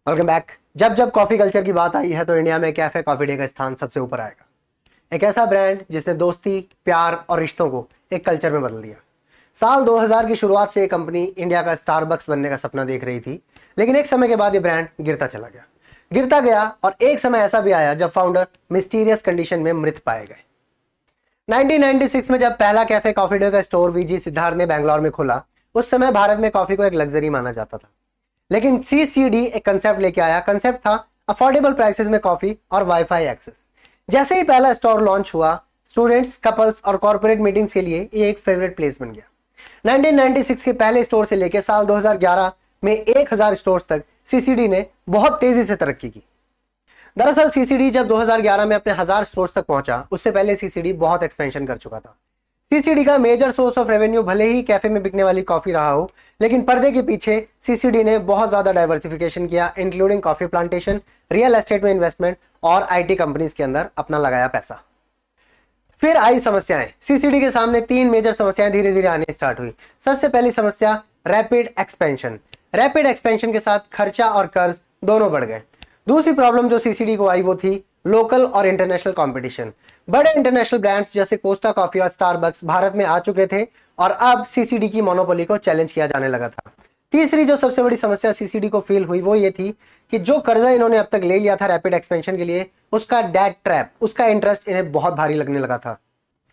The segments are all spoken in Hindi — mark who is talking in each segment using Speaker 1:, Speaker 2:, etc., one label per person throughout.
Speaker 1: Welcome back. जब जब कॉफी कल्चर की बात आई है तो इंडिया में कैफे कॉफी डे का स्थान सबसे ऊपर आएगा। एक ऐसा ब्रांड जिसने दोस्ती, प्यार और रिश्तों को एक कल्चर में बदल दिया। साल 2000 की शुरुआत से ये कंपनी इंडिया का स्टारबक्स बनने का सपना देख रही थी, लेकिन एक समय के बाद ये ब्रांड गिरता चला गया, गिरता गया और एक समय ऐसा भी आया जब फाउंडर मिस्टीरियस कंडीशन में मृत पाए गए। 1996 में जब पहला कैफे कॉफी डे का स्टोर वीजी सिद्धार्थ ने बैंगलोर में खोला, उस समय भारत में कॉफी को एक लग्जरी माना जाता था। लेकिन सीसीडी एक कंसेप्ट लेके आया। कंसेप्ट था अफोर्डेबल प्राइसेस में कॉफी और वाईफाई एक्सेस। जैसे ही पहला स्टोर लॉन्च हुआ, स्टूडेंट्स, कपल्स और कॉर्पोरेट मीटिंग्स के लिए ये एक फेवरेट प्लेस बन गया। 1996 के पहले स्टोर से लेकर साल 2011 में 1000 स्टोर्स तक सीसीडी ने बहुत तेजी से तरक्की की। दरअसल सीसीडी जब 2011 में अपने 1000 स्टोर्स तक पहुंचा, उससे पहले सीसीडी बहुत एक्सपेंशन कर चुका था। सीसीडी का मेजर सोर्स ऑफ रेवेन्यू भले ही कैफे में बिकने वाली कॉफी रहा हो, लेकिन पर्दे के पीछे सीसीडी ने बहुत ज्यादा डाइवर्सिफिकेशन किया, including coffee plantation, real estate में इन्वेस्टमेंट और आईटी कंपनीज के अंदर अपना लगाया पैसा। फिर आई समस्याएं। सीसीडी के सामने 3 मेजर समस्याएं धीरे धीरे आनी स्टार्ट हुई। सबसे पहली समस्या रैपिड एक्सपेंशन। रैपिड एक्सपेंशन के साथ खर्चा और कर्ज दोनों बढ़ गए। दूसरी प्रॉब्लम जो सीसीडी को आई वो थी लोकल और इंटरनेशनल कंपटीशन। बड़े इंटरनेशनल ब्रांड्स जैसे कोस्टा कॉफी और स्टारबक्स भारत में आ चुके थे और अब सीसीडी की मोनोपोली को चैलेंज किया जाने लगा था। तीसरी जो सबसे बड़ी समस्या सीसीडी को फील हुई वो ये थी कि जो कर्जा इन्होंने अब तक ले लिया था रैपिड एक्सपेंशन के लिए, उसका डेट ट्रैप, उसका इंटरेस्ट इन्हें बहुत भारी लगने लगा था।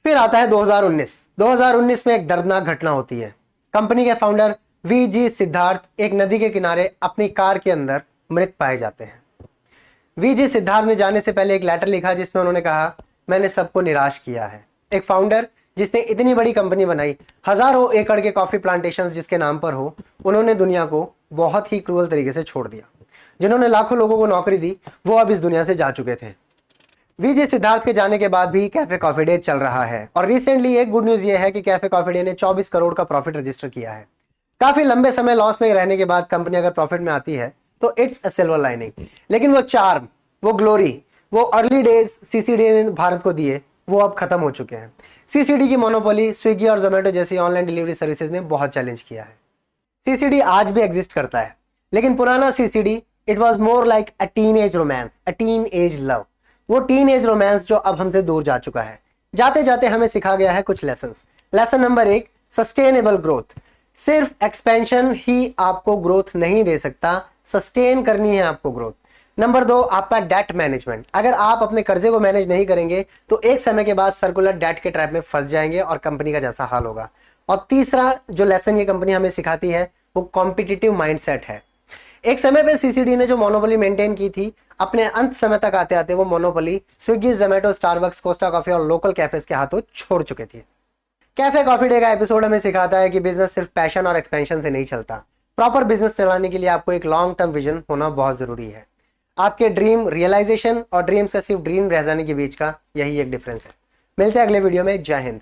Speaker 1: फिर आता है 2019 में एक दर्दनाक घटना होती है। कंपनी के फाउंडर वीजी सिद्धार्थ एक नदी के किनारे अपनी कार के अंदर मृत पाए जाते हैं। वीजी सिद्धार्थ ने जाने से पहले एक लेटर लिखा जिसमें उन्होंने कहा, मैंने सबको निराश किया है। एक फाउंडर जिसने इतनी बड़ी कंपनी बनाई, हजारों एकड़ के कॉफी प्लांटेशंस जिसके नाम पर हो, उन्होंने दुनिया को बहुत ही क्रूअल तरीके से छोड़ दिया। जिन्होंने लाखों लोगों को नौकरी दी, वो अब इस दुनिया से जा चुके थे। वीजी सिद्धार्थ के जाने के बाद भी कैफे कॉफी डे चल रहा है और रिसेंटली एक गुड न्यूज ये है कि कैफे कॉफी डे ने 24 करोड़ का प्रॉफिट रजिस्टर किया है। काफी लंबे समय लॉस में रहने के बाद कंपनी अगर प्रॉफिट में आती है तो इट्स अ सिल्वर लाइनिंग। लेकिन वो चार्म, वो ग्लोरी, वो अर्ली डेज सीसीडी ने भारत को दिए, वो अब खत्म हो चुके हैं। सीसीडी की मोनोपोली स्विगी और जोमेटो जैसी ऑनलाइन डिलीवरी सर्विसेज ने बहुत चैलेंज किया है। सीसीडी आज भी एग्जिस्ट करता है, लेकिन पुराना CCD it was more like a teenage romance, a teen age love. वो टीन एज रोमांस जो अब हमसे दूर जा चुका है। जाते जाते हमें सिखा गया है कुछ lessons. Lesson number 1, sustainable growth. सिर्फ एक्सपेंशन ही आपको ग्रोथ नहीं दे सकता, सस्टेन करनी है आपको ग्रोथ। नंबर 2, आपका डेट मैनेजमेंट। अगर आप अपने कर्जे को मैनेज नहीं करेंगे तो एक समय के बाद सर्कुलर डेट के ट्रैप में फंस जाएंगे और कंपनी का जैसा हाल होगा। और तीसरा जो लेसन ये कंपनी हमें सिखाती है वो कॉम्पिटिटिव माइंडसेट है। एक समय पे सीसीडी ने जो मोनोपोली मेंटेन की थी, अपने अंत समय तक आते आते वो monopoly Swiggy, Zomato, Starbucks, Costa coffee और लोकल कैफेज के हाथों छोड़ चुके थे। कैफे कॉफी डे का एपिसोड हमें सिखाता है कि बिजनेस सिर्फ पैशन और एक्सपेंशन से नहीं चलता। प्रॉपर बिजनेस चलाने के लिए आपको एक लॉन्ग टर्म विजन होना बहुत जरूरी है। आपके ड्रीम रियलाइजेशन और ड्रीम से सिर्फ ड्रीम रह जाने के बीच का यही एक डिफरेंस है। मिलते हैं अगले वीडियो में। जय हिंद।